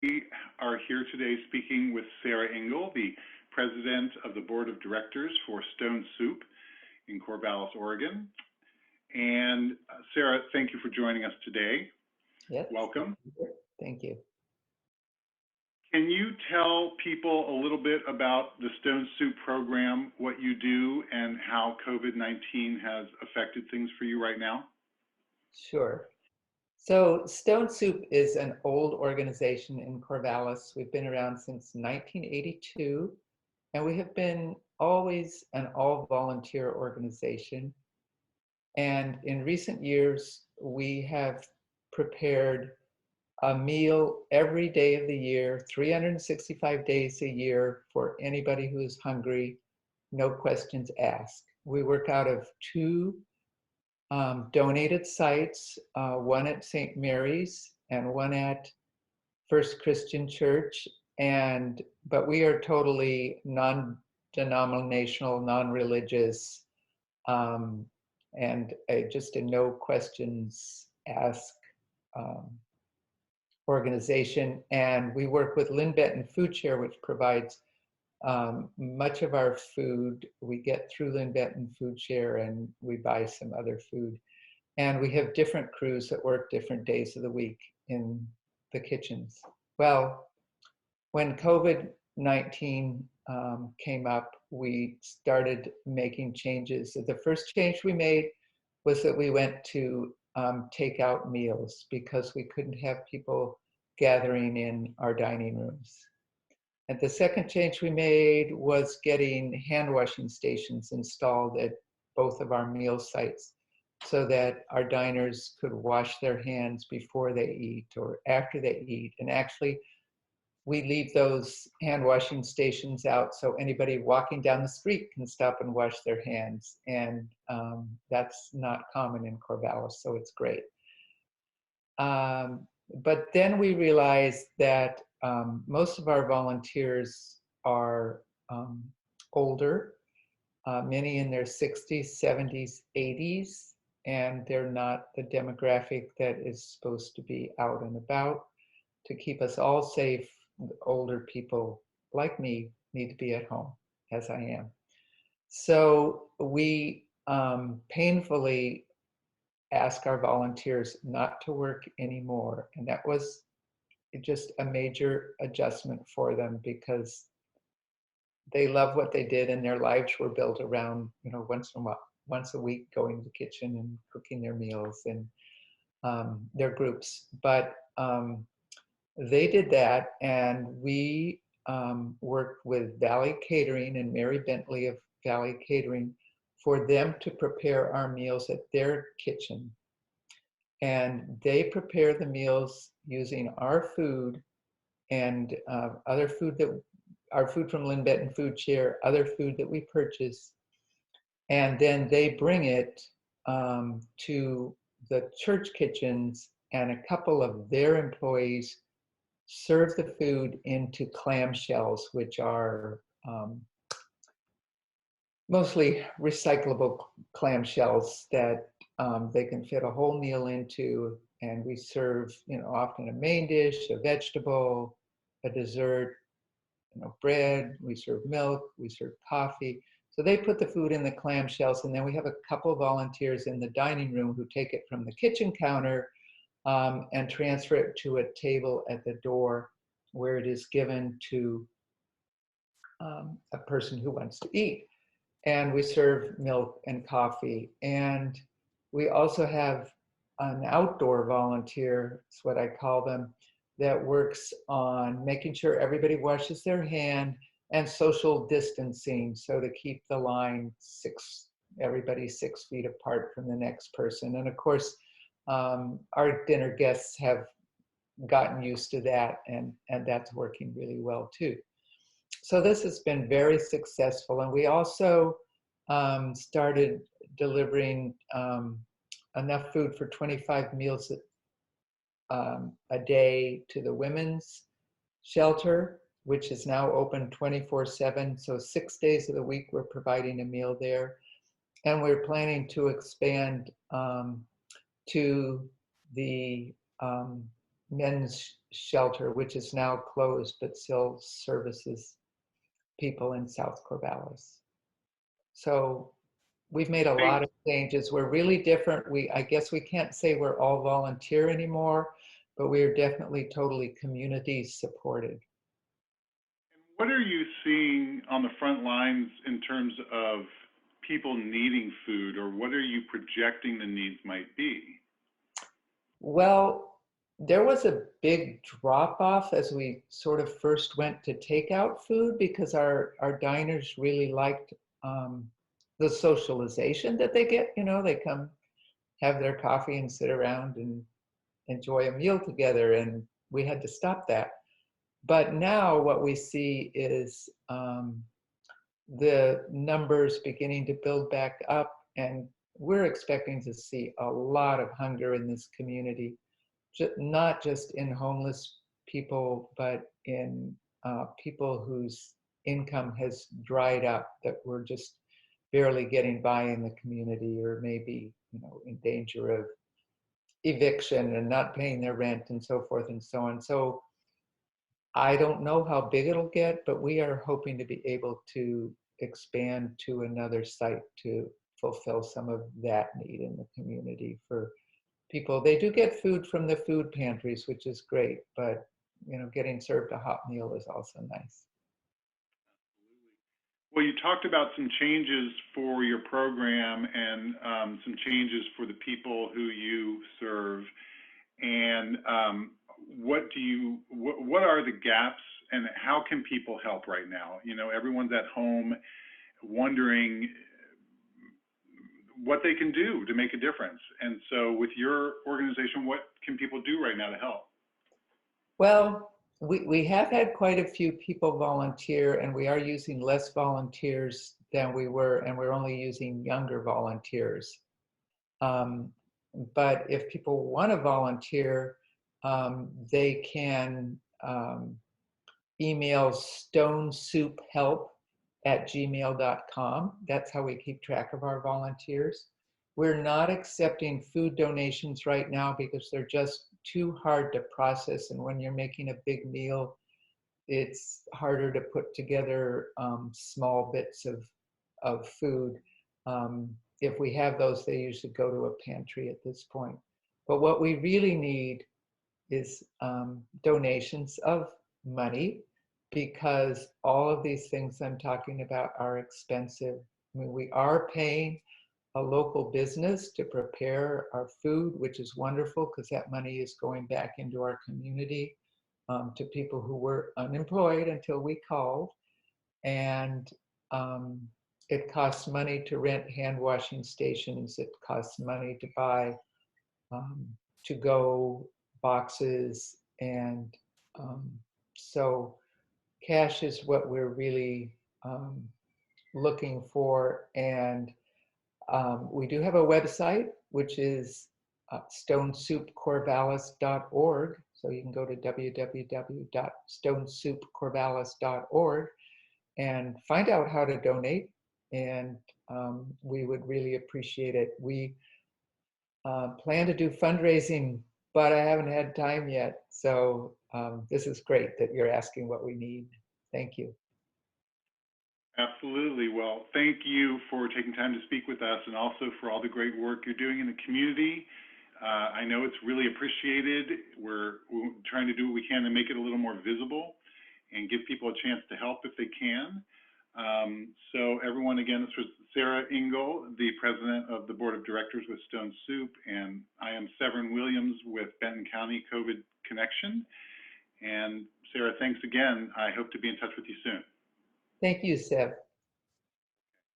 We are here today speaking with Sara Ingle, the president of the board of directors for Stone Soup in Corvallis, Oregon. And Sara, thank you for joining us today. Yes. Welcome. Thank you. Can you tell people a little bit about the Stone Soup program, what you do, and how COVID-19 has affected things for you right now? Sure. So Stone Soup is an old organization in Corvallis. We've been around since 1982, and we have been always an all-volunteer organization. And in recent years, we have prepared a meal every day of the year, 365 days a year for anybody who is hungry, no questions asked. We work out of two donated sites, one at St. Mary's and one at First Christian Church. But we are totally non-denominational, non-religious, and just a no questions asked organization. And we work with Lynn Benton Food Share, which provides much of our food we get through Lynn Benton Food Share, and we buy some other food. And we have different crews that work different days of the week in the kitchens. Well, when COVID-19 came up, we started making changes. The first change we made was that we went to takeout meals because we couldn't have people gathering in our dining rooms. And the second change we made was getting hand washing stations installed at both of our meal sites so that our diners could wash their hands before they eat or after they eat. And actually, we leave those hand washing stations out so anybody walking down the street can stop and wash their hands. And that's not common in Corvallis, so it's great. But then we realized that most of our volunteers are older, many in their 60s, 70s, 80s, and they're not the demographic that is supposed to be out and about. To keep us all safe, older people like me need to be at home, as I am. So we painfully ask our volunteers not to work anymore. And that was just a major adjustment for them because they love what they did and their lives were built around, once a week going to the kitchen and cooking their meals and their groups. But they did that, and we worked with Valley Catering and Mary Bentley of Valley Catering for them to prepare our meals at their kitchen. And they prepare the meals using our food and other food our food from Lynn Benton Food Share, other food that we purchase. And then they bring it to the church kitchens, and a couple of their employees serve the food into clamshells, which are mostly recyclable clamshells that they can fit a whole meal into. And we serve, often a main dish, a vegetable, a dessert, bread, we serve milk, we serve coffee. So they put the food in the clamshells, and then we have a couple volunteers in the dining room who take it from the kitchen counter and transfer it to a table at the door where it is given to a person who wants to eat. And we serve milk and coffee. And we also have an outdoor volunteer, that's what I call them, that works on making sure everybody washes their hand and social distancing, so to keep the line everybody 6 feet apart from the next person. And of course, our dinner guests have gotten used to that, and that's working really well too. So this has been very successful. And we also started delivering enough food for 25 meals a day to the women's shelter, which is now open 24/7. So 6 days of the week, we're providing a meal there. And we're planning to expand to the men's shelter, which is now closed, but still services people in South Corvallis. So we've made a lot of changes. We're really different. I guess we can't say we're all volunteer anymore, but we are definitely totally community supported. What are you seeing on the front lines in terms of people needing food, or what are you projecting the needs might be? Well, there was a big drop off as we sort of first went to take out food because our diners really liked the socialization that they get. You know, they come have their coffee and sit around and enjoy a meal together, and we had to stop that. But now what we see is the numbers beginning to build back up, and we're expecting to see a lot of hunger in this community, not just in homeless people, but in people whose income has dried up, that we're just barely getting by in the community, or maybe, you know, in danger of eviction and not paying their rent and so forth and so on. So I don't know how big it'll get, but we are hoping to be able to expand to another site to fulfill some of that need in the community for people. They do get food from the food pantries, which is great, but you know, getting served a hot meal is also nice. Well, you talked about some changes for your program and some changes for the people who you serve. And what are the gaps, and how can people help right now? You know, everyone's at home wondering what they can do to make a difference. And so with your organization, what can people do right now to help? Well, we have had quite a few people volunteer, and we are using less volunteers than we were, and we're only using younger volunteers. Um, but if people want to volunteer, they can email stonesouphelp@gmail.com. That's how we keep track of our volunteers. We're not accepting food donations right now because they're just too hard to process. And when you're making a big meal, it's harder to put together small bits of food. If we have those, they usually go to a pantry at this point. But what we really need is donations of money, because all of these things I'm talking about are expensive. I mean, we are paying a local business to prepare our food, which is wonderful because that money is going back into our community to people who were unemployed until we called. And it costs money to rent hand washing stations. It costs money to buy to-go boxes. And so cash is what we're really looking for. And we do have a website, which is stonesoupcorvallis.org. So you can go to www.stonesoupcorvallis.org and find out how to donate. And we would really appreciate it. We plan to do fundraising, but I haven't had time yet. So this is great that you're asking what we need. Thank you. Absolutely. Well, thank you for taking time to speak with us, and also for all the great work you're doing in the community. I know it's really appreciated. We're trying to do what we can to make it a little more visible and give people a chance to help if they can. So everyone, again, this was Sara Ingle, the president of the board of directors with Stone Soup, and I am Severin Williams with Benton County COVID Connection. And Sara, thanks again. I hope to be in touch with you soon. Thank you, Seb.